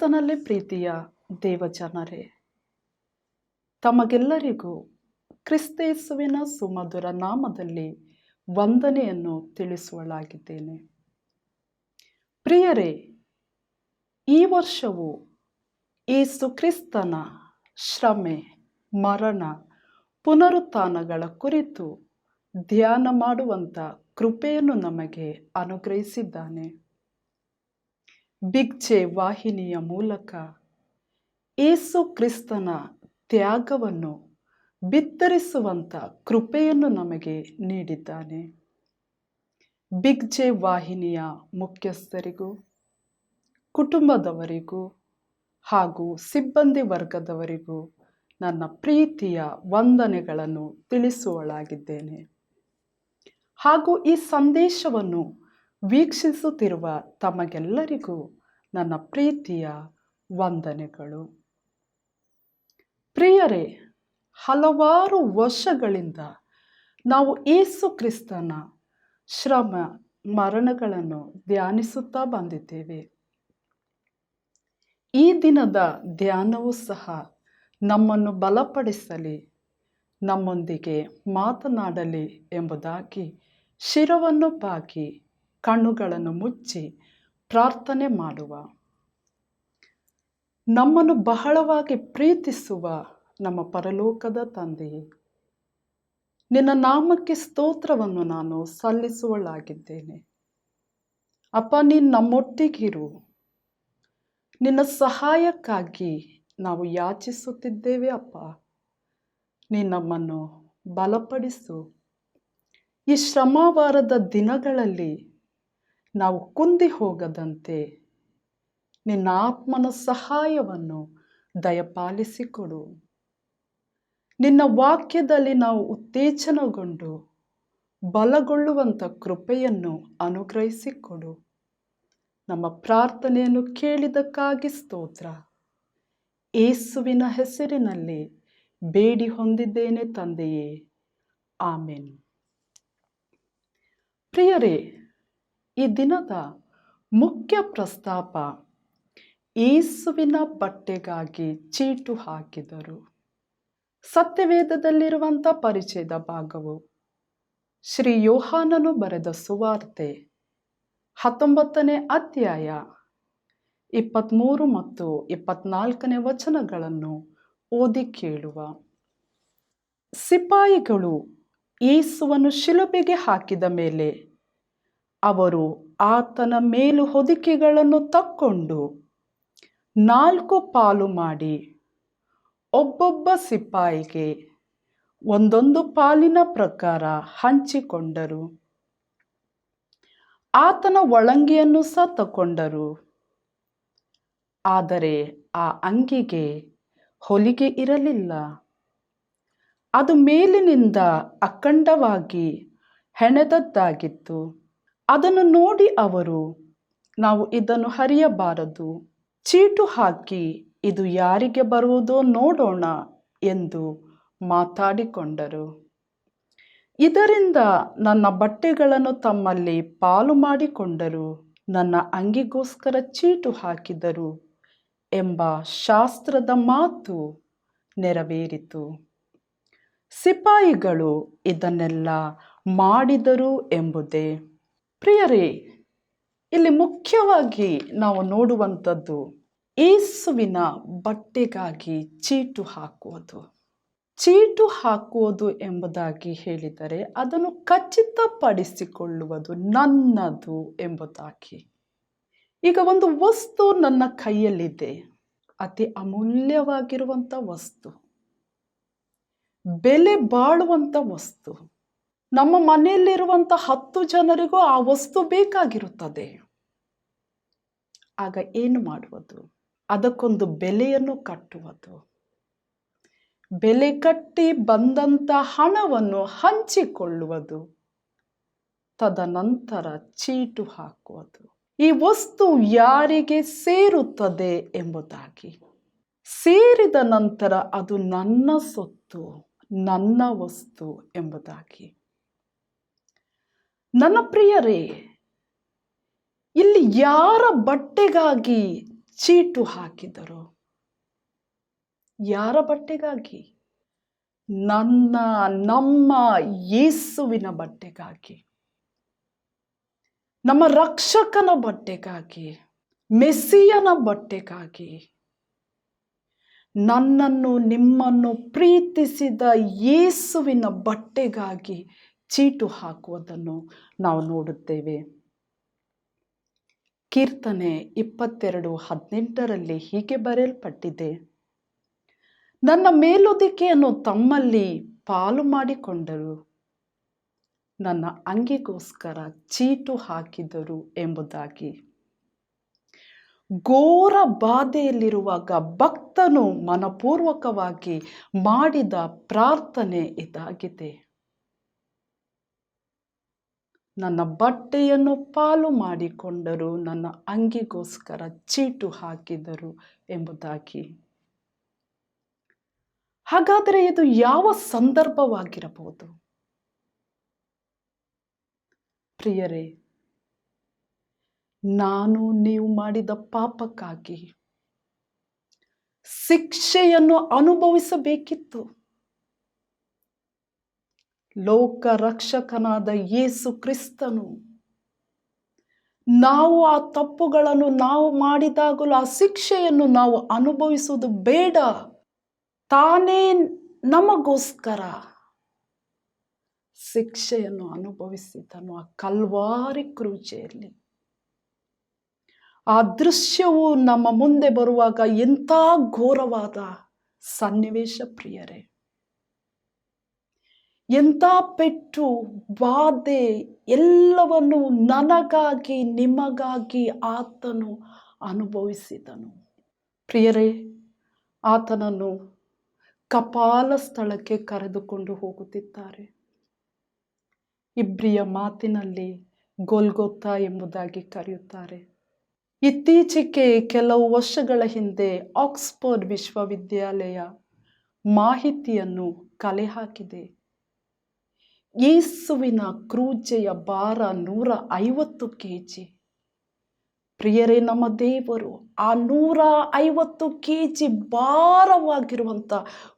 ಕ್ರಿಸ್ತನಲ್ಲಿ ಪ್ರೀತಿಯ ದೇವಜನರೇ, ತಮಗೆಲ್ಲರಿಗೂ ಕ್ರಿಸ್ತೇಸುವಿನ ಸುಮಧುರ ನಾಮದಲ್ಲಿ ವಂದನೆಯನ್ನು ತಿಳಿಸುವಳಾಗಿದ್ದೇನೆ. ಪ್ರಿಯರೇ, ಈ ವರ್ಷವು ಯೇಸು ಕ್ರಿಸ್ತನ ಶ್ರಮೆ, ಮರಣ, ಪುನರುತ್ಥಾನಗಳ ಕುರಿತು ಧ್ಯಾನ ಮಾಡುವಂಥ ಕೃಪೆಯನ್ನು ನಮಗೆ ಅನುಗ್ರಹಿಸಿದ್ದಾನೆ. ಬಿಗ್ ಜೆ ವಾಹಿನಿಯ ಮೂಲಕ ಯೇಸು ಕ್ರಿಸ್ತನ ತ್ಯಾಗವನ್ನು ಬಿತ್ತರಿಸುವಂಥ ಕೃಪೆಯನ್ನು ನಮಗೆ ನೀಡಿದ್ದಾನೆ. ಬಿಗ್ ಜೆ ವಾಹಿನಿಯ ಮುಖ್ಯಸ್ಥರಿಗೂ, ಕುಟುಂಬದವರಿಗೂ ಹಾಗೂ ಸಿಬ್ಬಂದಿ ವರ್ಗದವರಿಗೂ ನನ್ನ ಪ್ರೀತಿಯ ವಂದನೆಗಳನ್ನು ತಿಳಿಸುವಳಾಗಿದ್ದೇನೆ. ಹಾಗೂ ಈ ಸಂದೇಶವನ್ನು ವೀಕ್ಷಿಸುತ್ತಿರುವ ತಮಗೆಲ್ಲರಿಗೂ ನನ್ನ ಪ್ರೀತಿಯ ವಂದನೆಗಳು. ಪ್ರಿಯರೇ, ಹಲವಾರು ವರ್ಷಗಳಿಂದ ನಾವು ಯೇಸು ಕ್ರಿಸ್ತನ ಶ್ರಮ ಮರಣಗಳನ್ನು ಧ್ಯಾನಿಸುತ್ತಾ ಬಂದಿದ್ದೇವೆ. ಈ ದಿನದ ಧ್ಯಾನವೂ ಸಹ ನಮ್ಮನ್ನು ಬಲಪಡಿಸಲಿ, ನಮ್ಮೊಂದಿಗೆ ಮಾತನಾಡಲಿ ಎಂಬುದಾಗಿ ಶಿರವನ್ನು ಬಾಗಿ ಕಣ್ಣುಗಳನ್ನು ಮುಚ್ಚಿ ಪ್ರಾರ್ಥನೆ ಮಾಡುವ. ನಮ್ಮನ್ನು ಬಹಳವಾಗಿ ಪ್ರೀತಿಸುವ ನಮ್ಮ ಪರಲೋಕದ ತಂದೆಯೇ, ನಿನ್ನ ನಾಮಕ್ಕೆ ಸ್ತೋತ್ರವನ್ನು ನಾನು ಸಲ್ಲಿಸುವಳಾಗಿದ್ದೇನೆ. ಅಪ್ಪ, ನೀನು ನಮ್ಮೊಟ್ಟಿಗಿರು. ನಿನ್ನ ಸಹಾಯಕ್ಕಾಗಿ ನಾವು ಯಾಚಿಸುತ್ತಿದ್ದೇವೆ. ಅಪ್ಪ, ನೀನು ನಮ್ಮನ್ನು ಬಲಪಡಿಸು. ಈ ಶ್ರಮವಾರದ ದಿನಗಳಲ್ಲಿ ನಾವು ಕುಂದಿ ಹೋಗದಂತೆ ನಿನ್ನ ಆತ್ಮನ ಸಹಾಯವನ್ನು ದಯಪಾಲಿಸಿಕೊಡು. ನಿನ್ನ ವಾಕ್ಯದಲ್ಲಿ ನಾವು ಉತ್ತೇಜನಗೊಂಡು ಬಲಗೊಳ್ಳುವಂಥ ಕೃಪೆಯನ್ನು ಅನುಗ್ರಹಿಸಿಕೊಡು. ನಮ್ಮ ಪ್ರಾರ್ಥನೆಯನ್ನು ಕೇಳಿದ್ದಕ್ಕಾಗಿ ಸ್ತೋತ್ರ. ಯೇಸುವಿನ ಹೆಸರಿನಲ್ಲಿ ಬೇಡಿ ಹೊಂದಿದ್ದೇನೆ ತಂದೆಯೇ, ಆಮೆನ್. ಪ್ರಿಯರೇ, ಈ ದಿನದ ಮುಖ್ಯ ಪ್ರಸ್ತಾಪ ಯೇಸುವಿನ ಬಟ್ಟೆಗಾಗಿ ಚೀಟು ಹಾಕಿದರು. ಸತ್ಯವೇದದಲ್ಲಿರುವಂಥ ಪರಿಚಯದ ಭಾಗವು ಶ್ರೀ ಯೋಹಾನನು ಬರೆದ ಸುವಾರ್ತೆ 19ನೇ ಅಧ್ಯಾಯ 23 ಮತ್ತು 24ನೇ ವಚನಗಳನ್ನು ಓದಿ ಕೇಳುವ. ಸಿಪಾಯಿಗಳು ಯೇಸುವನ್ನು ಶಿಲುಬೆಗೆ ಹಾಕಿದ ಮೇಲೆ ಅವರು ಆತನ ಮೇಲು ಹೊದಿಕೆಗಳನ್ನು ತಕ್ಕೊಂಡು 4 ಪಾಲು ಮಾಡಿ ಒಬ್ಬೊಬ್ಬ ಸಿಪಾಯಿಗೆ ಒಂದೊಂದು ಪಾಲಿನ ಪ್ರಕಾರ ಹಂಚಿಕೊಂಡರು. ಆತನ ಒಳಂಗಿಯನ್ನು ಸಹ ತಗೊಂಡರು. ಆದರೆ ಆ ಅಂಗಿಗೆ ಹೊಲಿಗೆ ಇರಲಿಲ್ಲ. ಅದು ಮೇಲಿನಿಂದ ಅಖಂಡವಾಗಿ ಹೆಣೆದದ್ದಾಗಿತ್ತು. ಅದನ್ನು ನೋಡಿ ಅವರು, ನಾವು ಇದನ್ನು ಹರಿಯಬಾರದು, ಚೀಟು ಹಾಕಿ ಇದು ಯಾರಿಗೆ ಬರುವುದೋ ನೋಡೋಣ ಎಂದು ಮಾತಾಡಿಕೊಂಡರು. ಇದರಿಂದ ನನ್ನ ಬಟ್ಟೆಗಳನ್ನು ತಮ್ಮಲ್ಲಿ ಪಾಲು ಮಾಡಿಕೊಂಡರು, ನನ್ನ ಅಂಗಿಗೋಸ್ಕರ ಚೀಟು ಹಾಕಿದರು ಎಂಬ ಶಾಸ್ತ್ರದ ಮಾತು ನೆರವೇರಿತು. ಸಿಪಾಯಿಗಳು ಇದನ್ನೆಲ್ಲ ಮಾಡಿದರು ಎಂಬುದೇ. ಪ್ರಿಯರೇ, ಇಲ್ಲಿ ಮುಖ್ಯವಾಗಿ ನಾವು ನೋಡುವಂಥದ್ದು ಯೇಸುವಿನ ಬಟ್ಟೆಗಾಗಿ ಚೀಟು ಹಾಕುವುದು. ಚೀಟು ಹಾಕುವುದು ಎಂಬುದಾಗಿ ಹೇಳಿದರೆ ಅದನ್ನು ಖಚಿತಪಡಿಸಿಕೊಳ್ಳುವುದು, ನನ್ನದು ಎಂಬುದಾಗಿ. ಈಗ ಒಂದು ವಸ್ತು ನನ್ನ ಕೈಯಲ್ಲಿದೆ, ಅತಿ ಅಮೂಲ್ಯವಾಗಿರುವಂಥ ವಸ್ತು, ಬೆಲೆ ಬಾಳುವಂಥ ವಸ್ತು. ನಮ್ಮ ಮನೆಯಲ್ಲಿರುವಂಥ 10 ಜನರಿಗೂ ಆ ವಸ್ತು ಬೇಕಾಗಿರುತ್ತದೆ. ಆಗ ಏನು ಮಾಡುವುದು? ಅದಕ್ಕೊಂದು ಬೆಲೆಯನ್ನು ಕಟ್ಟುವುದು. ಬೆಲೆ ಕಟ್ಟಿ ಬಂದಂಥ ಹಣವನ್ನು ಹಂಚಿಕೊಳ್ಳುವುದು, ತದನಂತರ ಚೀಟು ಹಾಕುವುದು. ಈ ವಸ್ತು ಯಾರಿಗೆ ಸೇರುತ್ತದೆ ಎಂಬುದಾಗಿ. ಸೇರಿದ ನಂತರ ಅದು ನನ್ನ ಸೊತ್ತು, ನನ್ನ ವಸ್ತು ಎಂಬುದಾಗಿ. ನನ್ನ ಪ್ರಿಯರೇ, ಇಲ್ಲಿ ಯಾರ ಬಟ್ಟೆಗಾಗಿ ಚೀಟು ಹಾಕಿದರು. ಯಾರ ಬಟ್ಟೆಗಾಗಿ? ನಮ್ಮ ಯೇಸುವಿನ ಬಟ್ಟೆಗಾಗಿ, ನಮ್ಮ ರಕ್ಷಕನ ಬಟ್ಟೆಗಾಗಿ, ಮೆಸ್ಸಿಯನ ಬಟ್ಟೆಗಾಗಿ, ನನ್ನನ್ನು ನಿಮ್ಮನ್ನು ಪ್ರೀತಿಸಿದ ಯೇಸುವಿನ ಬಟ್ಟೆಗಾಗಿ ಚೀಟು ಹಾಕುವುದನ್ನು ನಾವು ನೋಡುತ್ತೇವೆ. ಕೀರ್ತನೆ 22:18 ಹೀಗೆ ಬರೆಯಲ್ಪಟ್ಟಿದೆ, ನನ್ನ ಮೇಲುದಿಕೆಯನ್ನು ತಮ್ಮಲ್ಲಿ ಪಾಲು ಮಾಡಿಕೊಂಡರು, ನನ್ನ ಅಂಗಿಗೋಸ್ಕರ ಚೀಟು ಹಾಕಿದರು ಎಂಬುದಾಗಿ. ಘೋರ ಬಾಧೆಯಲ್ಲಿರುವಾಗ ಭಕ್ತನು ಮನಪೂರ್ವಕವಾಗಿ ಮಾಡಿದ ಪ್ರಾರ್ಥನೆ ಇದಾಗಿದೆ, ನನ್ನ ಬಟ್ಟೆಯನ್ನು ಪಾಲು ಮಾಡಿಕೊಂಡರು, ನನ್ನ ಅಂಗಿಗೋಸ್ಕರ ಚೀಟು ಹಾಕಿದರು ಎಂಬುದಾಗಿ. ಹಾಗಾದರೆ ಇದು ಯಾವ ಸಂದರ್ಭವಾಗಿರಬಹುದು? ಪ್ರಿಯರೇ, ನಾನು ನೀವು ಮಾಡಿದ ಪಾಪಕ್ಕಾಗಿ ಶಿಕ್ಷೆಯನ್ನು ಅನುಭವಿಸಬೇಕಿತ್ತು. ಲೋಕ ರಕ್ಷಕನಾದ ಯೇಸು ಕ್ರಿಸ್ತನು ನಾವು ಆ ತಪ್ಪುಗಳನ್ನು ನಾವು ಮಾಡಿದಾಗಲೂ ಆ ಶಿಕ್ಷೆಯನ್ನು ನಾವು ಅನುಭವಿಸುವುದು ಬೇಡ, ತಾನೇ ನಮಗೋಸ್ಕರ ಶಿಕ್ಷೆಯನ್ನು ಅನುಭವಿಸಿದನು ಆ ಕಲ್ವಾರಿ ಕ್ರೂಜೆಯಲ್ಲಿ. ಆ ದೃಶ್ಯವು ನಮ್ಮ ಮುಂದೆ ಬರುವಾಗ ಎಂಥ ಘೋರವಾದ ಸನ್ನಿವೇಶ ಪ್ರಿಯರೇ! ಎಂಥ ಪೆಟ್ಟು, ಬಾಧೆ ಎಲ್ಲವನ್ನು ನನಗಾಗಿ ನಿಮಗಾಗಿ ಆತನು ಅನುಭವಿಸಿದನು. ಪ್ರಿಯರೇ, ಆತನನ್ನು ಕಪಾಲ ಸ್ಥಳಕ್ಕೆ ಕರೆದುಕೊಂಡು ಹೋಗುತ್ತಿದ್ದಾರೆ. ಇಬ್ರಿಯ ಮಾತಿನಲ್ಲಿ ಗೋಲ್ಗೊಥಾ ಎಂಬುದಾಗಿ ಕರೆಯುತ್ತಾರೆ. ಇತ್ತೀಚೆಗೆ ಕೆಲವು ವರ್ಷಗಳ ಹಿಂದೆ ಆಕ್ಸ್ಫರ್ಡ್ ವಿಶ್ವವಿದ್ಯಾಲಯ ಮಾಹಿತಿಯನ್ನು ಕಲೆ ಹಾಕಿದೆ. ಯೇಸುವಿನ ಕ್ರೂಜೆಯ ಭಾರ 150 kg. ಪ್ರಿಯರೇ, ನಮ್ಮ ದೇವರು ಆ 150 kg ಭಾರವಾಗಿರುವಂಥ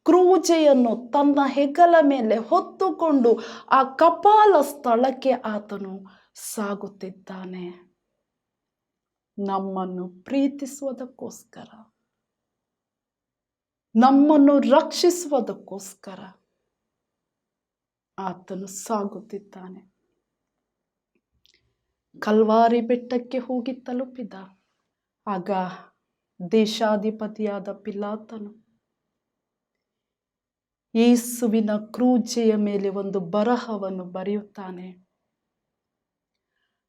ಕ್ರೂಜೆಯನ್ನು ತನ್ನ ಹೆಗಲ ಮೇಲೆ ಹೊತ್ತುಕೊಂಡು ಆ ಕಪಾಲ ಸ್ಥಳಕ್ಕೆ ಆತನು ಸಾಗುತ್ತಿದ್ದಾನೆ. ನಮ್ಮನ್ನು ಪ್ರೀತಿಸುವುದಕ್ಕೋಸ್ಕರ, ನಮ್ಮನ್ನು ರಕ್ಷಿಸುವುದಕ್ಕೋಸ್ಕರ ಆತನು ಸಾಗುತ್ತಿದ್ದಾನೆ. ಕಲ್ವಾರಿ ಬೆಟ್ಟಕ್ಕೆ ಹೋಗಿ ತಲುಪಿದ. ಆಗ ದೇಶಾಧಿಪತಿಯಾದ ಪಿಲಾತನು ಯೇಸುವಿನ ಕ್ರೂಜೆಯ ಮೇಲೆ ಒಂದು ಬರಹವನ್ನು ಬರೆಯುತ್ತಾನೆ.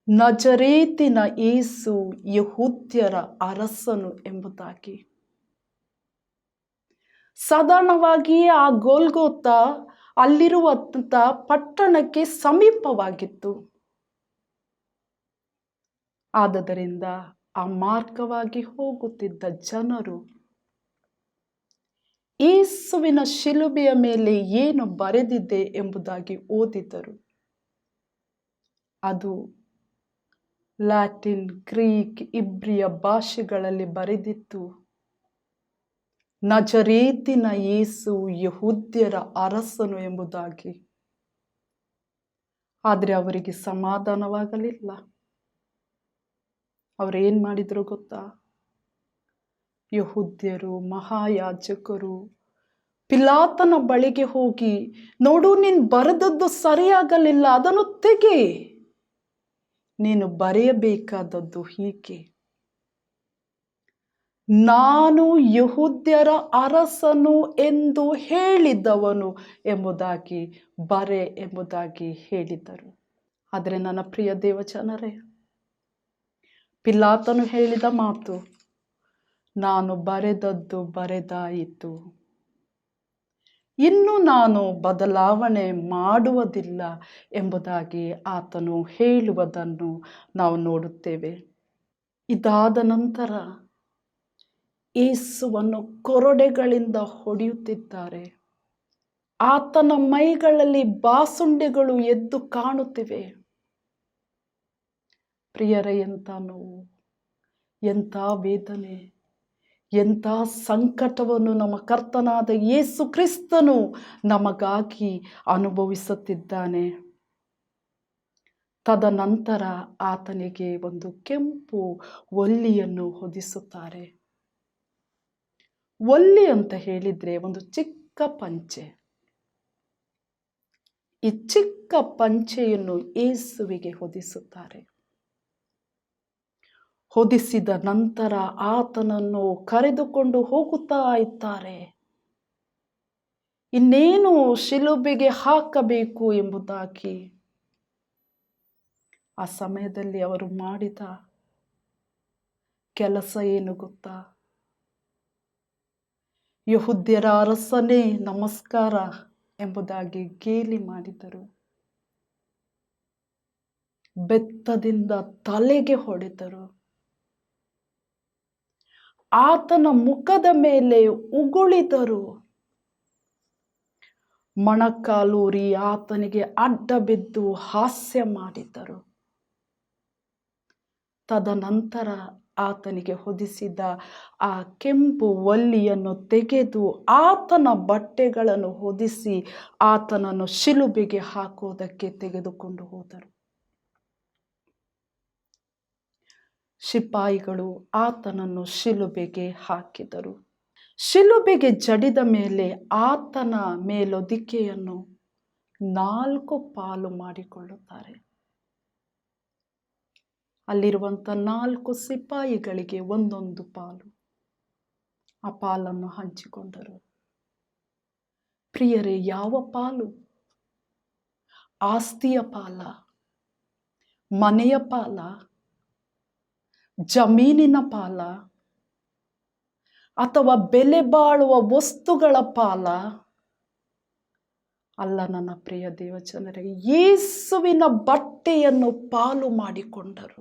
ನಜರೇತಿನ ಯೇಸು ಯೆಹೂದ್ಯರ ಅರಸನು ಎಂಬುದಾಗಿ. ಸಾಧಾರಣವಾಗಿ ಆ ಗೋಲ್ಗೊಥಾ ಅಲ್ಲಿರುವಂಥ ಪಟ್ಟಣಕ್ಕೆ ಸಮೀಪವಾಗಿತ್ತು. ಆದದರಿಂದ ಆ ಮಾರ್ಗವಾಗಿ ಹೋಗುತ್ತಿದ್ದ ಜನರು ಯೇಸುವಿನ ಶಿಲುಬೆಯ ಮೇಲೆ ಏನು ಬರೆದಿದೆ ಎಂಬುದಾಗಿ ಓದಿದರು. ಅದು ಲ್ಯಾಟಿನ್, ಗ್ರೀಕ್, ಇಬ್ರಿಯ ಭಾಷೆಗಳಲ್ಲಿ ಬರೆದಿತ್ತು. ನಜರೇತಿನ ಯೇಸು ಯೆಹೂದ್ಯರ ಅರಸನು ಎಂಬುದಾಗಿ. ಆದರೆ ಅವರಿಗೆ ಸಮಾಧಾನವಾಗಲಿಲ್ಲ. ಅವರೇನು ಮಾಡಿದ್ರು ಗೊತ್ತಾ? ಯೆಹೂದ್ಯರು, ಮಹಾಯಾಜಕರು ಪಿಲಾತನ ಬಳಿಗೆ ಹೋಗಿ, ನೋಡು, ನೀನು ಬರೆದದ್ದು ಸರಿಯಾಗಲಿಲ್ಲ, ಅದನ್ನು ತೆಗೆ, ನೀನು ಬರೆಯಬೇಕಾದದ್ದು ಹೀಗೆ, ನಾನು ಯೆಹೂದ್ಯರ ಅರಸನು ಎಂದು ಹೇಳಿದವನು ಎಂಬುದಾಗಿ ಬರೆ ಎಂಬುದಾಗಿ ಹೇಳಿದರು. ಆದರೆ ನನ್ನ ಪ್ರಿಯ ದೇವಜನರೇ, ಪಿಲಾತನು ಹೇಳಿದ ಮಾತು, ನಾನು ಬರೆದದ್ದು ಬರೆದಾಯಿತು, ಇನ್ನು ನಾನು ಬದಲಾವಣೆ ಮಾಡುವುದಿಲ್ಲ ಎಂಬುದಾಗಿ ಆತನು ಹೇಳುವುದನ್ನು ನಾವು ನೋಡುತ್ತೇವೆ. ಇದಾದ ನಂತರ ಯೇಸುವನ್ನು ಕೊರಡೆಗಳಿಂದ ಹೊಡೆಯುತ್ತಿದ್ದಾರೆ. ಆತನ ಮೈಗಳಲ್ಲಿ ಬಾಸುಂಡೆಗಳು ಎದ್ದು ಕಾಣುತ್ತಿವೆ. ಪ್ರಿಯರೇ, ಎಂಥ ನೋವು, ಎಂಥ ವೇದನೆ. ಎಂಥ ಸಂಕಟವನ್ನು ನಮ್ಮ ಕರ್ತನಾದ ಯೇಸು ಕ್ರಿಸ್ತನು ನಮಗಾಗಿ ಅನುಭವಿಸುತ್ತಿದ್ದಾನೆ. ತದನಂತರ ಆತನಿಗೆ ಒಂದು ಕೆಂಪು ಒಲ್ಲಿಯನ್ನು ಹೊದಿಸುತ್ತಾರೆ. ಒಲ್ಲಿ ಅಂತ ಹೇಳಿದರೆ ಒಂದು ಚಿಕ್ಕ ಪಂಚೆ. ಈ ಚಿಕ್ಕ ಪಂಚೆಯನ್ನು ಯೇಸುವಿಗೆ ಹೊದಿಸುತ್ತಾರೆ. ಹೊದಿಸಿದ ನಂತರ ಆತನನ್ನು ಕರೆದುಕೊಂಡು ಹೋಗುತ್ತಾ ಇದ್ದಾರೆ. ಇನ್ನೇನು ಶಿಲುಬೆಗೆ ಹಾಕಬೇಕು ಎಂಬುದಾಗಿ. ಆ ಸಮಯದಲ್ಲಿ ಅವರು ಮಾಡಿದ ಕೆಲಸ ಏನು ಗೊತ್ತಾ? ಯೆಹೂದ್ಯರ ಅರಸನೇ ನಮಸ್ಕಾರ ಎಂಬುದಾಗಿ ಗೇಲಿ ಮಾಡಿದರು. ಬೆತ್ತದಿಂದ ತಲೆಗೆ ಹೊಡೆದರು. ಆತನ ಮುಖದ ಮೇಲೆ ಉಗುಳಿದರು. ಮೊಣಕಾಲೂರಿ ಆತನಿಗೆ ಅಡ್ಡ ಬಿದ್ದು ಹಾಸ್ಯ ಮಾಡಿದರು. ತದನಂತರ ಆತನಿಗೆ ಹೊದಿಸಿದ ಆ ಕೆಂಪು ಒಲ್ಲಿಯನ್ನು ತೆಗೆದು ಆತನ ಬಟ್ಟೆಗಳನ್ನು ಹೊದಿಸಿ ಆತನನ್ನು ಶಿಲುಬೆಗೆ ಹಾಕುವುದಕ್ಕೆ ತೆಗೆದುಕೊಂಡು ಹೋದರು. ಸಿಪಾಯಿಗಳು ಆತನನ್ನು ಶಿಲುಬೆಗೆ ಹಾಕಿದರು. ಶಿಲುಬೆಗೆ ಜಡಿದ ಮೇಲೆ ಆತನ ಮೇಲೊದಿಕೆಯನ್ನು 4 ಪಾಲು ಮಾಡಿಕೊಳ್ಳುತ್ತಾರೆ. ಅಲ್ಲಿರುವಂಥ 4 ಸಿಪಾಯಿಗಳಿಗೆ ಒಂದೊಂದು ಪಾಲು. ಆ ಪಾಲನ್ನು ಹಂಚಿಕೊಂಡರು. ಪ್ರಿಯರೇ, ಯಾವ ಪಾಲು? ಆಸ್ತಿಯ ಪಾಲ? ಮನೆಯ ಪಾಲ? ಜಮೀನಿನ ಪಾಲ? ಅಥವಾ ಬೆಲೆ ಬಾಳುವ ವಸ್ತುಗಳ ಪಾಲ? ಅಲ್ಲ ನನ್ನ ಪ್ರಿಯ ದೇವಜನರೇ, ಯೇಸುವಿನ ಬಟ್ಟೆಯನ್ನು ಪಾಲು ಮಾಡಿಕೊಂಡರು.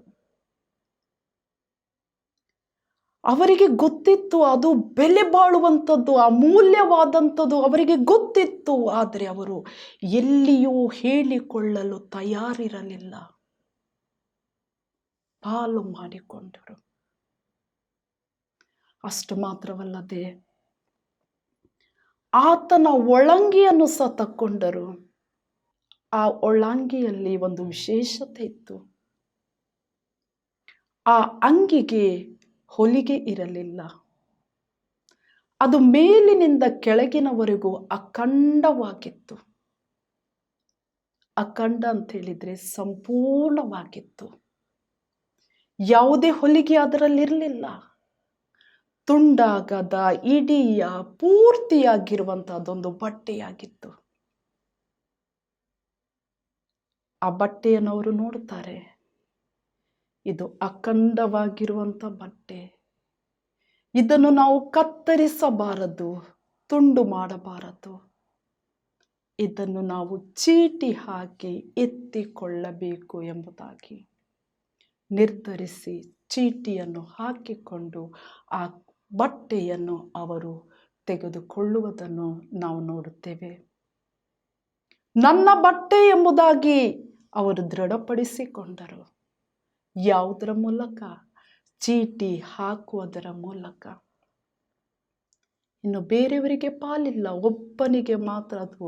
ಅವರಿಗೆ ಗೊತ್ತಿತ್ತು ಅದು ಬೆಲೆ ಬಾಳುವಂಥದ್ದು, ಅಮೂಲ್ಯವಾದಂಥದ್ದು ಅವರಿಗೆ ಗೊತ್ತಿತ್ತು. ಆದರೆ ಅವರು ಎಲ್ಲಿಯೂ ಹೇಳಿಕೊಳ್ಳಲು ತಯಾರಿರಲಿಲ್ಲ. ಪಾಲು ಮಾಡಿಕೊಂಡರು. ಅಷ್ಟು ಮಾತ್ರವಲ್ಲದೆ ಆತನ ಒಳಂಗಿಯನ್ನು ಸಹ ತಕ್ಕೊಂಡರು. ಆ ಒಳಂಗಿಯಲ್ಲಿ ಒಂದು ವಿಶೇಷತೆ ಇತ್ತು. ಆ ಅಂಗಿಗೆ ಹೊಲಿಗೆ ಇರಲಿಲ್ಲ. ಅದು ಮೇಲಿನಿಂದ ಕೆಳಗಿನವರೆಗೂ ಅಖಂಡವಾಗಿತ್ತು. ಅಖಂಡ ಅಂತ ಹೇಳಿದ್ರೆ ಸಂಪೂರ್ಣವಾಗಿತ್ತು. ಯಾವುದೇ ಹೊಲಿಗೆ ಅದರಲ್ಲಿರಲಿಲ್ಲ. ತುಂಡಾಗದ ಇಡೀ ಪೂರ್ತಿಯಾಗಿರುವಂತಹದೊಂದು ಬಟ್ಟೆಯಾಗಿತ್ತು. ಆ ಬಟ್ಟೆಯನ್ನು ಅವರು ನೋಡುತ್ತಾರೆ. ಇದು ಅಖಂಡವಾಗಿರುವಂಥ ಬಟ್ಟೆ. ಇದನ್ನು ನಾವು ಕತ್ತರಿಸಬಾರದು, ತುಂಡು ಮಾಡಬಾರದು. ಇದನ್ನು ನಾವು ಚೀಟಿ ಹಾಕಿ ಎತ್ತಿಕೊಳ್ಳಬೇಕು ಎಂಬುದಾಗಿ ನಿರ್ಧರಿಸಿ ಚೀಟಿಯನ್ನು ಹಾಕಿಕೊಂಡು ಆ ಬಟ್ಟೆಯನ್ನು ಅವರು ತೆಗೆದುಕೊಳ್ಳುವುದನ್ನು ನಾವು ನೋಡುತ್ತೇವೆ. ನನ್ನ ಬಟ್ಟೆ ಎಂಬುದಾಗಿ ಅವರು ದೃಢಪಡಿಸಿಕೊಂಡರು. ಯಾವುದರ ಮೂಲಕ? ಚೀಟಿ ಹಾಕುವುದರ ಮೂಲಕ. ಇನ್ನು ಬೇರೆಯವರಿಗೆ ಪಾಲಿಲ್ಲ, ಒಬ್ಬನಿಗೆ ಮಾತ್ರ ಅದು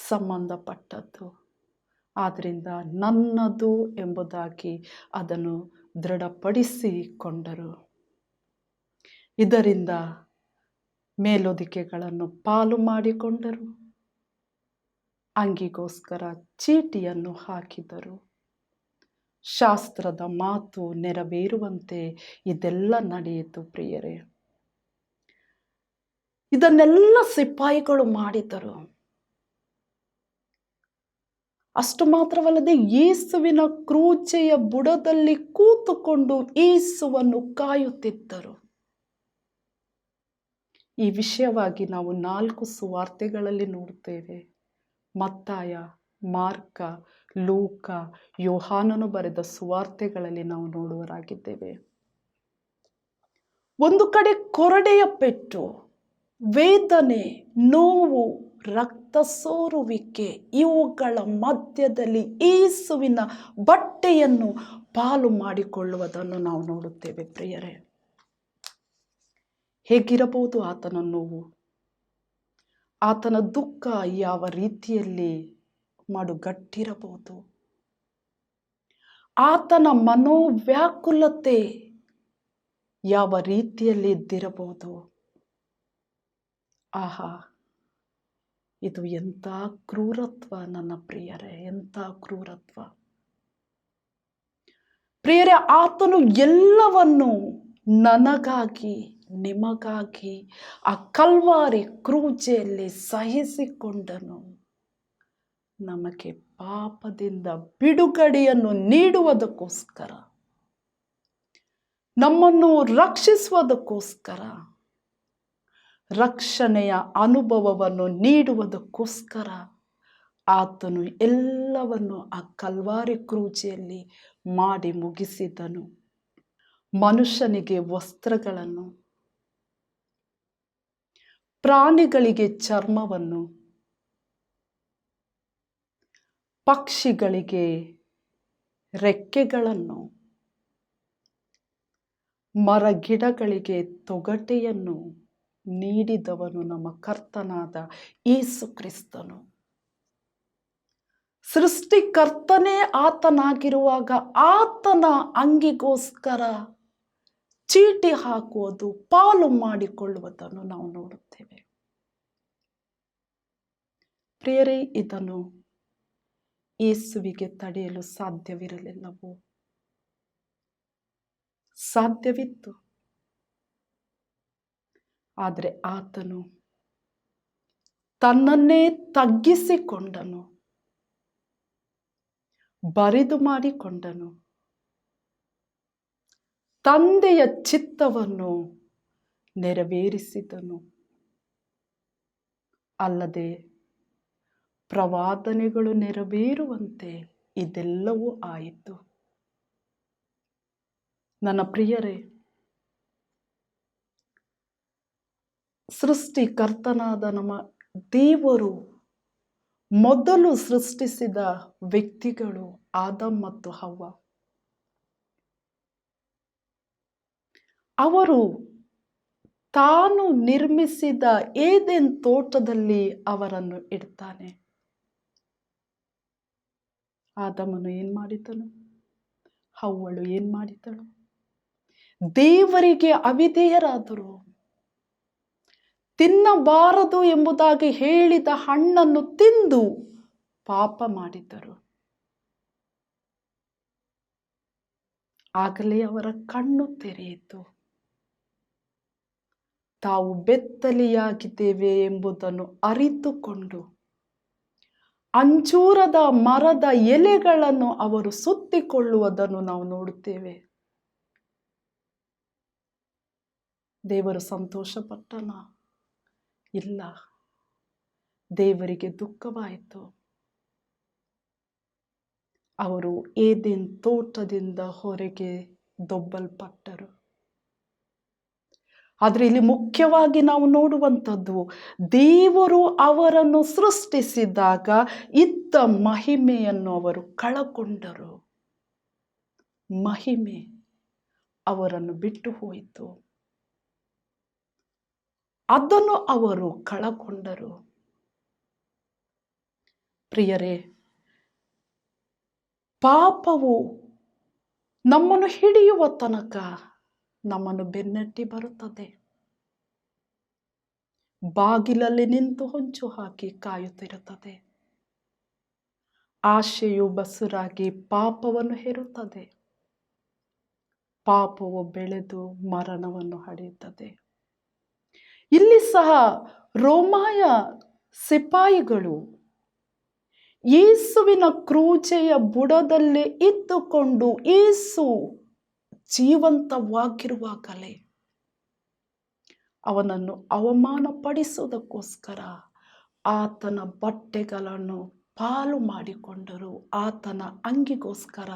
ಸಂಬಂಧಪಟ್ಟದ್ದು. ಆದ್ದರಿಂದ ನನ್ನದು ಎಂಬುದಾಗಿ ಅದನ್ನು ದೃಢಪಡಿಸಿಕೊಂಡರು. ಇದರಿಂದ ಮೇಲೊದಿಕೆಗಳನ್ನು ಪಾಲು ಮಾಡಿಕೊಂಡರು. ಅಂಗಿಗೋಸ್ಕರ ಚೀಟಿಯನ್ನು ಹಾಕಿದರು. ಶಾಸ್ತ್ರದ ಮಾತು ನೆರವೇರುವಂತೆ ಇದೆಲ್ಲ ನಡೆಯಿತು ಪ್ರಿಯರೇ. ಇದನ್ನೆಲ್ಲ ಸಿಪಾಯಿಗಳು ಮಾಡಿದರು. ಅಷ್ಟು ಮಾತ್ರವಲ್ಲದೆ ಯೇಸುವಿನ ಕ್ರೂಜೆಯ ಬುಡದಲ್ಲಿ ಕೂತುಕೊಂಡು ಯೇಸುವನ್ನು ಕಾಯುತ್ತಿದ್ದರು. ಈ ವಿಷಯವಾಗಿ ನಾವು 4 ಸುವಾರ್ತೆಗಳಲ್ಲಿ ನೋಡುತ್ತೇವೆ. ಮತ್ತಾಯ, ಮಾರ್ಕ, ಲೂಕ, ಯೋಹಾನನು ಬರೆದ ಸುವಾರ್ತೆಗಳಲ್ಲಿ ನಾವು ನೋಡುವರಾಗಿದ್ದೇವೆ. ಒಂದು ಕಡೆ ಕೊರಡೆಯ ಪೆಟ್ಟು, ವೇದನೆ, ನೋವು, ರಕ್ತ ಸೋರುವಿಕೆ, ಇವುಗಳ ಮಧ್ಯದಲ್ಲಿ ಯೇಸುವಿನ ಬಟ್ಟೆಯನ್ನು ಪಾಲು ಮಾಡಿಕೊಳ್ಳುವುದನ್ನು ನಾವು ನೋಡುತ್ತೇವೆ ಪ್ರಿಯರೇ. ಹೇಗಿರಬಹುದು ಆತನ ನೋವು, ಆತನ ದುಃಖ ಯಾವ ರೀತಿಯಲ್ಲಿ ಮಡುಗಟ್ಟಿರಬಹುದು, ಆತನ ಮನೋವ್ಯಾಕುಲತೆ ಯಾವ ರೀತಿಯಲ್ಲಿ ಇದ್ದಿರಬಹುದು. ಆಹಾ, ಇದು ಎಂಥ ಕ್ರೂರತ್ವ ನನ್ನ ಪ್ರಿಯರೇ, ಎಂಥ ಕ್ರೂರತ್ವ. ಪ್ರಿಯರೇ, ಆತನು ಎಲ್ಲವನ್ನು ನನಗಾಗಿ ನಿಮಗಾಗಿ ಆ ಕಲ್ವಾರಿ ಕ್ರೂಜೆಯಲ್ಲಿ ಸಹಿಸಿಕೊಂಡನು. ನಮಗೆ ಪಾಪದಿಂದ ಬಿಡುಗಡೆಯನ್ನು ನೀಡುವುದಕ್ಕೋಸ್ಕರ, ನಮ್ಮನ್ನು ರಕ್ಷಿಸುವುದಕ್ಕೋಸ್ಕರ, ರಕ್ಷಣೆಯ ಅನುಭವವನ್ನು ನೀಡುವುದಕ್ಕೋಸ್ಕರ ಆತನು ಎಲ್ಲವನ್ನು ಆ ಕಲ್ವಾರಿ ಕ್ರೂಜೆಯಲ್ಲಿ ಮಾಡಿ ಮುಗಿಸಿದನು. ಮನುಷ್ಯನಿಗೆ ವಸ್ತ್ರಗಳನ್ನು, ಪ್ರಾಣಿಗಳಿಗೆ ಚರ್ಮವನ್ನು, ಪಕ್ಷಿಗಳಿಗೆ ರೆಕ್ಕೆಗಳನ್ನು, ಮರಗಿಡಗಳಿಗೆ ತೊಗಟೆಯನ್ನು ನೀಡಿದವನು ನಮ್ಮ ಕರ್ತನಾದ ಯೇಸು ಕ್ರಿಸ್ತನು. ಸೃಷ್ಟಿಕರ್ತನೇ ಆತನಾಗಿರುವಾಗ ಆತನ ಅಂಗಿಗೋಸ್ಕರ ಚೀಟಿ ಹಾಕುವುದು, ಪಾಲು ಮಾಡಿಕೊಳ್ಳುವುದನ್ನು ನಾವು ನೋಡುತ್ತೇವೆ. ಪ್ರಿಯರೇ, ಇದನ್ನು ಯೇಸುವಿಗೆ ತಡೆಯಲು ಸಾಧ್ಯವಿರಲಿಲ್ಲವೋ? ಸಾಧ್ಯವಿತ್ತು. ಆದರೆ ಆತನು ತನ್ನನ್ನೇ ತಗ್ಗಿಸಿಕೊಂಡನು, ಬರಿದು ಮಾಡಿಕೊಂಡನು. ತಂದೆಯ ಚಿತ್ತವನ್ನು ನೆರವೇರಿಸಿದನು. ಅಲ್ಲದೆ ಪ್ರವಾದನೆಗಳು ನೆರವೇರುವಂತೆ ಇದೆಲ್ಲವೂ ಆಯಿತು. ನನ್ನ ಪ್ರಿಯರೇ, ಸೃಷ್ಟಿಕರ್ತನಾದ ನಮ್ಮ ದೇವರು ಮೊದಲು ಸೃಷ್ಟಿಸಿದ ವ್ಯಕ್ತಿಗಳು ಆದಮ್ ಮತ್ತು ಹವ್ವ. ಅವರು ತಾನು ನಿರ್ಮಿಸಿದ ಏದೆನ್ ತೋಟದಲ್ಲಿ ಅವರನ್ನು ಇಡ್ತಾನೆ. ಆದಮನು ಏನ್ ಮಾಡಿದನು? ಹವ್ವಳು ಏನ್ ಮಾಡಿದಳು? ದೇವರಿಗೆ ಅವಿಧೇಯರಾದರು. ತಿನ್ನಬಾರದು ಎಂಬುದಾಗಿ ಹೇಳಿದ ಹಣ್ಣನ್ನು ತಿಂದು ಪಾಪ ಮಾಡಿದರು. ಆಗಲೇ ಅವರ ಕಣ್ಣು ತೆರೆಯಿತು. ತಾವು ಬೆತ್ತಲೆಯಾಗಿದ್ದೇವೆ ಎಂಬುದನ್ನು ಅರಿತುಕೊಂಡು ಅಂಜೂರದ ಮರದ ಎಲೆಗಳನ್ನು ಅವರು ಸುತ್ತಿಕೊಳ್ಳುವುದನ್ನು ನಾವು ನೋಡುತ್ತೇವೆ. ದೇವರು ಸಂತೋಷಪಟ್ಟನ? ಇಲ್ಲ, ದೇವರಿಗೆ ದುಃಖವಾಯಿತು. ಅವರು ಏದೆನ್ ತೋಟದಿಂದ ಹೊರಗೆ ದೊಬ್ಬಲ್ಪಟ್ಟರು. ಆದರೆ ಇಲ್ಲಿ ಮುಖ್ಯವಾಗಿ ನಾವು ನೋಡುವಂಥದ್ದು, ದೇವರು ಅವರನ್ನು ಸೃಷ್ಟಿಸಿದಾಗ ಇದ್ದ ಮಹಿಮೆಯನ್ನು ಅವರು ಕಳಕೊಂಡರು. ಮಹಿಮೆ ಅವರನ್ನು ಬಿಟ್ಟು ಹೋಯಿತು. ಅದನ್ನು ಅವರು ಕಳಕೊಂಡರು. ಪ್ರಿಯರೇ, ಪಾಪವು ನಮ್ಮನ್ನು ಹಿಡಿಯುವ ತನಕ ನಮ್ಮನ್ನು ಬೆನ್ನಟ್ಟಿ ಬರುತ್ತದೆ. ಬಾಗಿಲಲ್ಲಿ ನಿಂತು ಹೊಂಚು ಹಾಕಿ ಕಾಯುತ್ತಿರುತ್ತದೆ. ಆಶೆಯು ಬಸುರಾಗಿ ಪಾಪವನ್ನು ಹೇರುತ್ತದೆ. ಪಾಪವು ಬೆಳೆದು ಮರಣವನ್ನು ಹಡೆಯುತ್ತದೆ. ಇಲ್ಲಿ ಸಹ ರೋಮಾಯ ಸಿಪಾಯಿಗಳು ಯೇಸುವಿನ ಕ್ರೂಜೆಯ ಬುಡದಲ್ಲೇ ಇದ್ದುಕೊಂಡು ಯೇಸು ಜೀವಂತವಾಗಿರುವಾಗಲೇ ಅವನನ್ನು ಅವಮಾನಪಡಿಸುವುದಕ್ಕೋಸ್ಕರ ಆತನ ಬಟ್ಟೆಗಳನ್ನು ಪಾಲು ಮಾಡಿಕೊಂಡರು. ಆತನ ಅಂಗಿಗೋಸ್ಕರ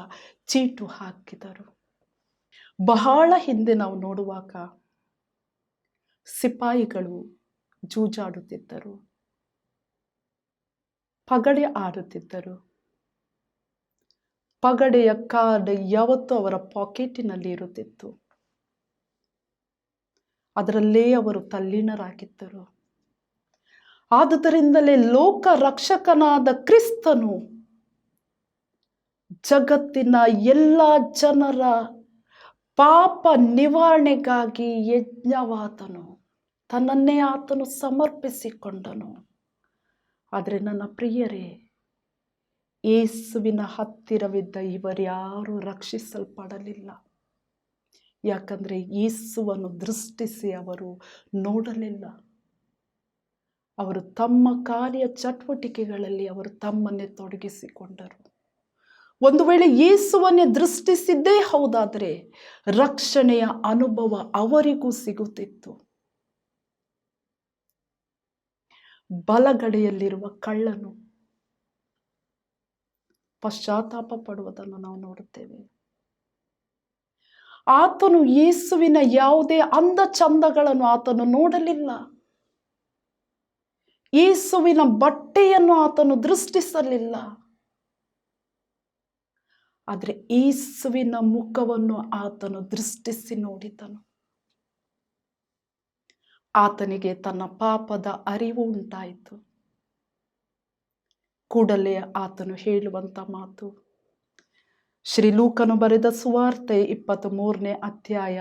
ಚೀಟು ಹಾಕಿದರು. ಬಹಳ ಹಿಂದೆ ನಾವು ನೋಡುವಾಗ ಸಿಪಾಯಿಗಳು ಜೂಜಾಡುತ್ತಿದ್ದರು, ಪಗಡೆ ಆಡುತ್ತಿದ್ದರು. ಪಗಡೆಯ ಕಾರ್ಡ್ ಯಾವತ್ತೂ ಅವರ ಪಾಕೆಟಿನಲ್ಲಿ ಇರುತ್ತಿತ್ತು. ಅದರಲ್ಲೇ ಅವರು ತಲ್ಲೀನರಾಗಿದ್ದರು. ಆದುದರಿಂದಲೇ ಲೋಕ ರಕ್ಷಕನಾದ ಕ್ರಿಸ್ತನು ಜಗತ್ತಿನ ಎಲ್ಲ ಜನರ ಪಾಪ ನಿವಾರಣೆಗಾಗಿ ಯಜ್ಞವಾದನು, ತನ್ನನ್ನೇ ಆತನು ಸಮರ್ಪಿಸಿಕೊಂಡನು. ಆದರೆ ನನ್ನ ಪ್ರಿಯರೇ, ಯೇಸುವಿನ ಹತ್ತಿರವಿದ್ದ ಇವರ್ಯಾರೂ ರಕ್ಷಿಸಲ್ಪಡಲಿಲ್ಲ. ಯಾಕಂದರೆ ಯೇಸುವನ್ನು ದೃಷ್ಟಿಸಿ ಅವರು ನೋಡಲಿಲ್ಲ. ಅವರು ತಮ್ಮ ಕಾರ್ಯ ಚಟುವಟಿಕೆಗಳಲ್ಲಿ ಅವರು ತಮ್ಮನ್ನೇ ತೊಡಗಿಸಿಕೊಂಡರು. ಒಂದು ವೇಳೆ ಯೇಸುವನ್ನೇ ದೃಷ್ಟಿಸಿದ್ದೇ ಹೌದಾದರೆ ರಕ್ಷಣೆಯ ಅನುಭವ ಅವರಿಗೂ ಸಿಗುತ್ತಿತ್ತು. ಬಲಗಡೆಯಲ್ಲಿರುವ ಕಳ್ಳನು ಪಶ್ಚಾತ್ತಾಪ ಪಡುವುದನ್ನು ನಾವು ನೋಡುತ್ತೇವೆ. ಆತನು ಯೇಸುವಿನ ಯಾವುದೇ ಅಂದ ಚಂದಗಳನ್ನು ಆತನು ನೋಡಲಿಲ್ಲ. ಯೇಸುವಿನ ಬಟ್ಟೆಯನ್ನು ಆತನು ದೃಷ್ಟಿಸಲಿಲ್ಲ. ಆದರೆ ಯೇಸುವಿನ ಮುಖವನ್ನು ಆತನು ದೃಷ್ಟಿಸಿ ನೋಡಿದನು. ಆತನಿಗೆ ತನ್ನ ಪಾಪದ ಅರಿವು ಉಂಟಾಯಿತು. ಕೂಡಲೇ ಆತನು ಹೇಳುವಂತ ಮಾತು, ಶ್ರೀ ಲೂಕನು ಬರೆದ ಸುವಾರ್ತೆ 23ನೇ ಅಧ್ಯಾಯ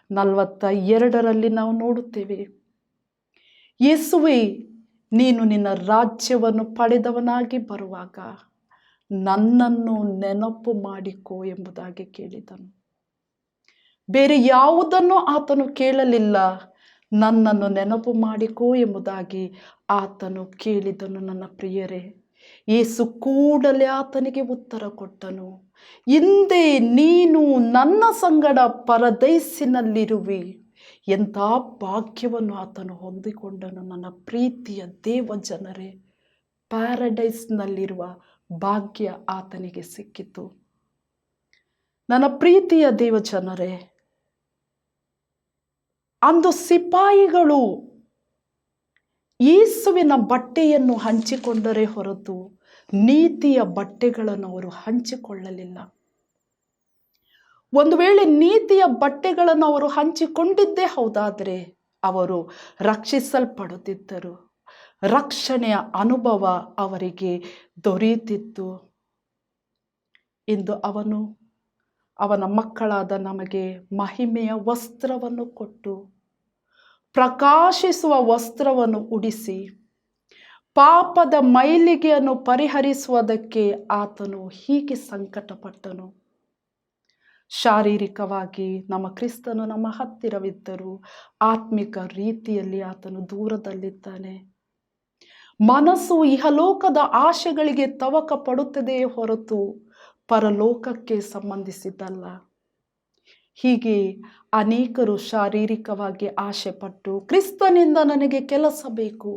42ರಲ್ಲಿ ನಾವು ನೋಡುತ್ತೇವೆ. ಯೇಸುವೇ, ನೀನು ನಿನ್ನ ರಾಜ್ಯವನ್ನು ಪಡೆದವನಾಗಿ ಬರುವಾಗ ನನ್ನನ್ನು ನೆನಪು ಮಾಡಿಕೋ ಎಂಬುದಾಗಿ ಕೇಳಿದನು. ಬೇರೆ ಯಾವುದನ್ನು ಆತನು ಕೇಳಲಿಲ್ಲ, ನನ್ನನ್ನು ನೆನಪು ಮಾಡಿಕೋ ಎಂಬುದಾಗಿ ಆತನು ಕೇಳಿದನು. ನನ್ನ ಪ್ರಿಯರೇ, ಯೇಸು ಕೂಡಲೇ ಆತನಿಗೆ ಉತ್ತರ ಕೊಟ್ಟನು, ಹಿಂದೆ ನೀನು ನನ್ನ ಸಂಗಡ ಪರದೈಸಿನಲ್ಲಿರುವಿ. ಎಂಥ ಭಾಗ್ಯವನ್ನು ಆತನು ಹೊಂದಿಕೊಂಡನು. ನನ್ನ ಪ್ರೀತಿಯ ದೇವ ಜನರೇ, ಪ್ಯಾರಡೈಸ್ನಲ್ಲಿರುವ ಭಾಗ್ಯ ಆತನಿಗೆ ಸಿಕ್ಕಿತು. ನನ್ನ ಪ್ರೀತಿಯ ದೇವ ಜನರೇ, ಅಂದು ಸಿಪಾಯಿಗಳು ಯೇಸುವಿನ ಬಟ್ಟೆಯನ್ನು ಹಂಚಿಕೊಂಡರೆ ಹೊರತು ನೀತಿಯ ಬಟ್ಟೆಗಳನ್ನು ಅವರು ಹಂಚಿಕೊಳ್ಳಲಿಲ್ಲ. ಒಂದು ವೇಳೆ ನೀತಿಯ ಬಟ್ಟೆಗಳನ್ನು ಅವರು ಹಂಚಿಕೊಂಡಿದ್ದೇ ಹೌದಾದರೆ ಅವರು ರಕ್ಷಿಸಲ್ಪಡುತ್ತಿದ್ದರು. ರಕ್ಷಣೆಯ ಅನುಭವ ಅವರಿಗೆ ದೊರೆಯುತ್ತಿತ್ತು. ಇಂದು ಅವನ ಮಕ್ಕಳಾದ ನಮಗೆ ಮಹಿಮೆಯ ವಸ್ತ್ರವನ್ನು ಕೊಟ್ಟು, ಪ್ರಕಾಶಿಸುವ ವಸ್ತ್ರವನ್ನು ಉಡಿಸಿ, ಪಾಪದ ಮೈಲಿಗೆಯನ್ನು ಪರಿಹರಿಸುವುದಕ್ಕೆ ಆತನು ಹೀಗೆ ಸಂಕಟಪಟ್ಟನು. ಶಾರೀರಿಕವಾಗಿ ನಮ್ಮ ಕ್ರಿಸ್ತನು ನಮ್ಮ ಹತ್ತಿರವಿದ್ದರೂ ಆತ್ಮಿಕ ರೀತಿಯಲ್ಲಿ ಆತನು ದೂರದಲ್ಲಿದ್ದಾನೆ. ಮನಸ್ಸು ಇಹಲೋಕದ ಆಶೆಗಳಿಗೆ ತವಕ ಪಡುತ್ತದೆಯೇ ಹೊರತು ಪರಲೋಕಕ್ಕೆ ಸಂಬಂಧಿಸಿದ್ದಲ್ಲ. ಹೀಗೆ ಅನೇಕರು ಶಾರೀರಿಕವಾಗಿ ಆಸೆ ಪಟ್ಟು, ಕ್ರಿಸ್ತನಿಂದ ನನಗೆ ಕೆಲಸ ಬೇಕು,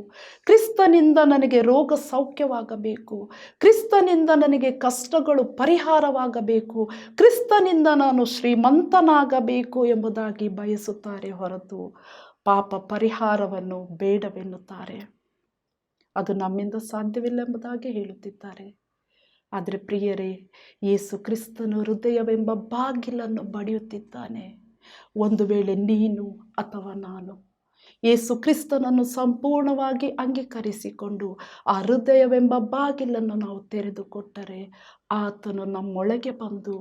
ಕ್ರಿಸ್ತನಿಂದ ನನಗೆ ರೋಗ ಸೌಖ್ಯವಾಗಬೇಕು, ಕ್ರಿಸ್ತನಿಂದ ನನಗೆ ಕಷ್ಟಗಳು ಪರಿಹಾರವಾಗಬೇಕು, ಕ್ರಿಸ್ತನಿಂದ ನಾನು ಶ್ರೀಮಂತನಾಗಬೇಕು ಎಂಬುದಾಗಿ ಬಯಸುತ್ತಾರೆ ಹೊರತು ಪಾಪ ಪರಿಹಾರವನ್ನು ಬೇಡವೆನ್ನುತ್ತಾರೆ. ಅದು ನಮ್ಮಿಂದ ಸಾಧ್ಯವಿಲ್ಲ ಎಂಬುದಾಗಿ ಹೇಳುತ್ತಿದ್ದಾರೆ. ಆದರೆ ಪ್ರಿಯರೇ, ಯೇಸು ಕ್ರಿಸ್ತನು ಹೃದಯವೆಂಬ ಬಾಗಿಲನ್ನು ಬಡಿಯುತ್ತಿದ್ದಾನೆ. ಒಂದು ವೇಳೆ ನೀನು ಅಥವಾ ನಾನು ಯೇಸು ಕ್ರಿಸ್ತನನ್ನು ಸಂಪೂರ್ಣವಾಗಿ ಅಂಗೀಕರಿಸಿಕೊಂಡು ಆ ಹೃದಯವೆಂಬ ಬಾಗಿಲನ್ನು ನಾವು ತೆರೆದುಕೊಟ್ಟರೆ ಆತನು ನಮ್ಮೊಳಗೆ ಬಂದು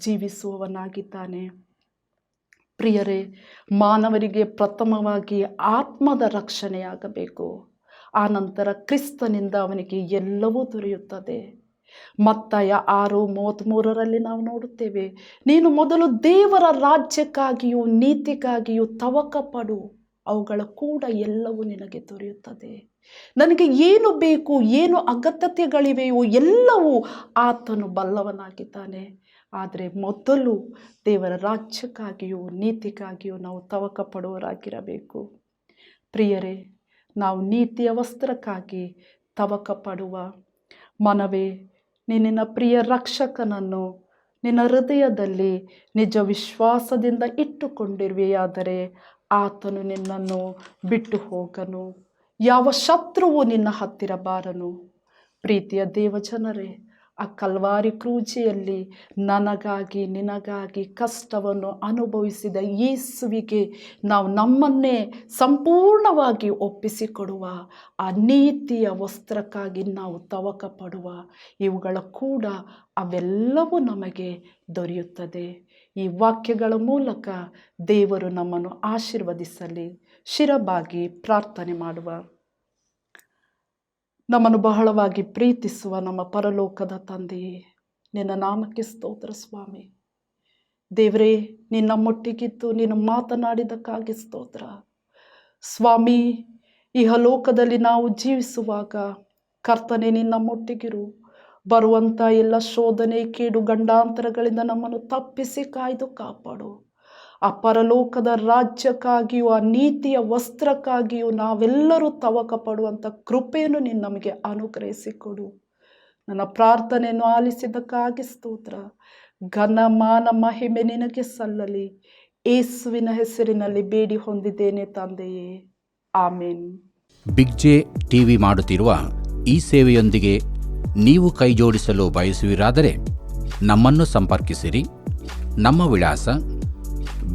ಜೀವಿಸುವವನಾಗಿದ್ದಾನೆ. ಪ್ರಿಯರೇ, ಮಾನವರಿಗೆ ಪ್ರಥಮವಾಗಿ ಆತ್ಮದ ರಕ್ಷಣೆಯಾಗಬೇಕು. ಆನಂತರ ಕ್ರಿಸ್ತನಿಂದ ಅವನಿಗೆ ಎಲ್ಲವೂ ದೊರೆಯುತ್ತದೆ. ಮತ್ತಾಯ 6:33ರಲ್ಲಿ ನಾವು ನೋಡುತ್ತೇವೆ, ನೀನು ಮೊದಲು ದೇವರ ರಾಜ್ಯಕ್ಕಾಗಿಯೂ ನೀತಿಗಾಗಿಯೂ ತವಕ ಪಡು, ಅವುಗಳ ಕೂಡ ಎಲ್ಲವೂ ನಿನಗೆ ದೊರೆಯುತ್ತದೆ. ನನಗೆ ಏನು ಬೇಕು, ಏನು ಅಗತ್ಯತೆಗಳಿವೆಯೋ ಎಲ್ಲವೂ ಆತನು ಬಲ್ಲವನಾಗಿದ್ದಾನೆ. ಆದರೆ ಮೊದಲು ದೇವರ ರಾಜ್ಯಕ್ಕಾಗಿಯೂ ನೀತಿಗಾಗಿಯೂ ನಾವು ತವಕ ಪಡುವವರಾಗಿರಬೇಕು. ಪ್ರಿಯರೇ, ನಾವು ನೀತಿಯ ವಸ್ತ್ರಕ್ಕಾಗಿ ತವಕ ಪಡುವ ಮನವೇ, ನಿನ್ನ ಪ್ರಿಯ ರಕ್ಷಕನನ್ನು ನಿನ್ನ ಹೃದಯದಲ್ಲಿ ನಿಜ ವಿಶ್ವಾಸದಿಂದ ಇಟ್ಟುಕೊಂಡಿರುವೆಯಾದರೆ ಆತನು ನಿನ್ನನ್ನು ಬಿಟ್ಟು ಹೋಗನು. ಯಾವ ಶತ್ರುವು ನಿನ್ನ ಹತ್ತಿರ ಬಾರನು. ಪ್ರೀತಿಯ ದೇವಜನರೇ, ಆ ಕಲ್ವಾರಿ ಕ್ರೂಜೆಯಲ್ಲಿ ನನಗಾಗಿ ನಿನಗಾಗಿ ಕಷ್ಟವನ್ನು ಅನುಭವಿಸಿದ ಯೇಸುವಿಗೆ ನಾವು ನಮ್ಮನ್ನೇ ಸಂಪೂರ್ಣವಾಗಿ ಒಪ್ಪಿಸಿಕೊಡುವ, ಆ ನೀತಿಯ ವಸ್ತ್ರಕ್ಕಾಗಿ ನಾವು ತವಕ ಪಡುವ, ಇವುಗಳ ಕೂಡ ಅವೆಲ್ಲವೂ ನಮಗೆ ದೊರೆಯುತ್ತದೆ. ಈ ವಾಕ್ಯಗಳ ಮೂಲಕ ದೇವರು ನಮ್ಮನ್ನು ಆಶೀರ್ವದಿಸಲಿ. ಶಿರಬಾಗಿ ಪ್ರಾರ್ಥನೆ ಮಾಡುವ. ನಮ್ಮನ್ನು ಬಹಳವಾಗಿ ಪ್ರೀತಿಸುವ ನಮ್ಮ ಪರಲೋಕದ ತಂದೆಯೇ, ನಿನ್ನ ನಾಮಕ್ಕೆ ಸ್ತೋತ್ರ ಸ್ವಾಮಿ. ದೇವರೇ, ನಿನ್ನ ನಮ್ಮೊಟ್ಟಿಗಿದ್ದು ನೀನು ಮಾತನಾಡಿದ್ದಕ್ಕಾಗಿ ಸ್ತೋತ್ರ ಸ್ವಾಮಿ. ಇಹಲೋಕದಲ್ಲಿ ನಾವು ಜೀವಿಸುವಾಗ ಕರ್ತನೆ ನಿನ್ನ ನಮ್ಮೊಟ್ಟಿಗಿರು. ಬರುವಂಥ ಎಲ್ಲ ಶೋಧನೆ, ಕೇಡು, ಗಂಡಾಂತರಗಳಿಂದ ನಮ್ಮನ್ನು ತಪ್ಪಿಸಿ ಕಾಯ್ದು ಕಾಪಾಡು. ಆ ಪರಲೋಕದ ರಾಜ್ಯಕ್ಕಾಗಿಯೂ ಆ ನೀತಿಯ ವಸ್ತ್ರಕ್ಕಾಗಿಯೂ ನಾವೆಲ್ಲರೂ ತವಕ ಪಡುವಂಥ ಕೃಪೆಯನ್ನು ನೀನು ನಮಗೆ ಅನುಗ್ರಹಿಸಿಕೊಡು. ನನ್ನ ಪ್ರಾರ್ಥನೆಯನ್ನು ಆಲಿಸಿದ್ದಕ್ಕಾಗಿ ಸ್ತೋತ್ರ. ಘನ ಮಾನ ಮಹಿಮೆ ನಿನಗೆ ಸಲ್ಲಲಿ. ಯೇಸುವಿನ ಹೆಸರಿನಲ್ಲಿ ಬೇಡಿ ಹೊಂದಿದ್ದೇನೆ ತಂದೆಯೇ, ಆಮೇನ್. ಬಿಗ್ ಜೆ ಟಿವಿ ಮಾಡುತ್ತಿರುವ ಈ ಸೇವೆಯೊಂದಿಗೆ ನೀವು ಕೈಜೋಡಿಸಲು ಬಯಸುವಿರಾದರೆ ನಮ್ಮನ್ನು ಸಂಪರ್ಕಿಸಿರಿ. ನಮ್ಮ ವಿಳಾಸ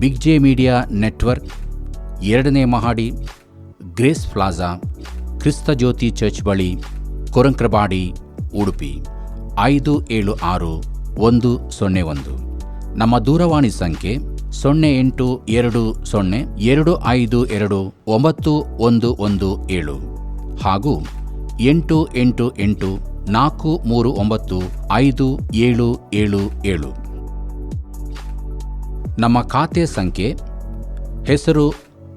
ಬಿಗ್ ಜೆ ಮೀಡಿಯಾ ನೆಟ್ವರ್ಕ್, 2ನೇ ಮಹಡಿ, ಗ್ರೇಸ್ ಪ್ಲಾಜಾ, ಕ್ರಿಸ್ತ ಜ್ಯೋತಿ ಚರ್ಚ್ ಬಳಿ, ಕೊರಂಕ್ರಬಾಡಿ, ಉಡುಪಿ 576101. ನಮ್ಮ ದೂರವಾಣಿ ಸಂಖ್ಯೆ 082025291117 ಹಾಗೂ 8884395777. ನಮ್ಮ ಖಾತೆ ಸಂಖ್ಯೆ ಹೆಸರು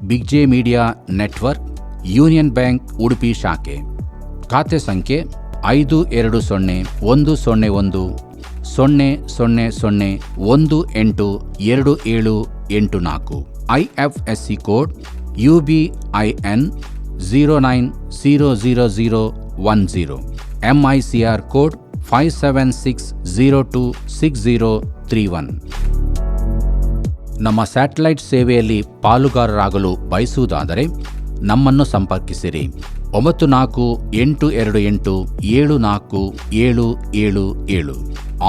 big J media network, Union Bank Udupi ಶಾಖೆ. ಖಾತೆ ಸಂಖ್ಯೆ 520100018274. IFSC code UBIN 09000010. MICR code 5760260031. ನಮ್ಮ ಸ್ಯಾಟಲೈಟ್ ಸೇವೆಯಲ್ಲಿ ಪಾಲುಗಾರರಾಗಲು ಬಯಸುವುದಾದರೆ ನಮ್ಮನ್ನು ಸಂಪರ್ಕಿಸಿರಿ. 9428747777.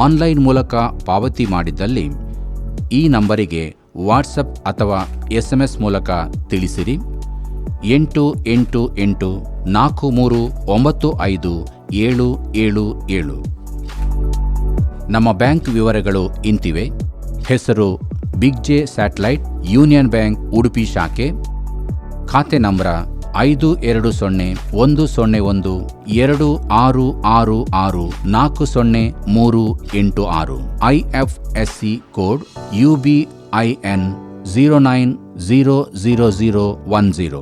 ಆನ್ಲೈನ್ ಮೂಲಕ ಪಾವತಿ ಮಾಡಿದ್ದಲ್ಲಿ ಈ ನಂಬರಿಗೆ ವಾಟ್ಸಪ್ ಅಥವಾ SMS ಮೂಲಕ ತಿಳಿಸಿರಿ. 8884395777. ನಮ್ಮ ಬ್ಯಾಂಕ್ ವಿವರಗಳು ಇಂತಿವೆ. ಹೆಸರು big J satellite, Union Bank Udupi ಶಾಖೆ. ಖಾತೆ ನಂಬರ 52012026664036. IFSC code UBIN 09000010.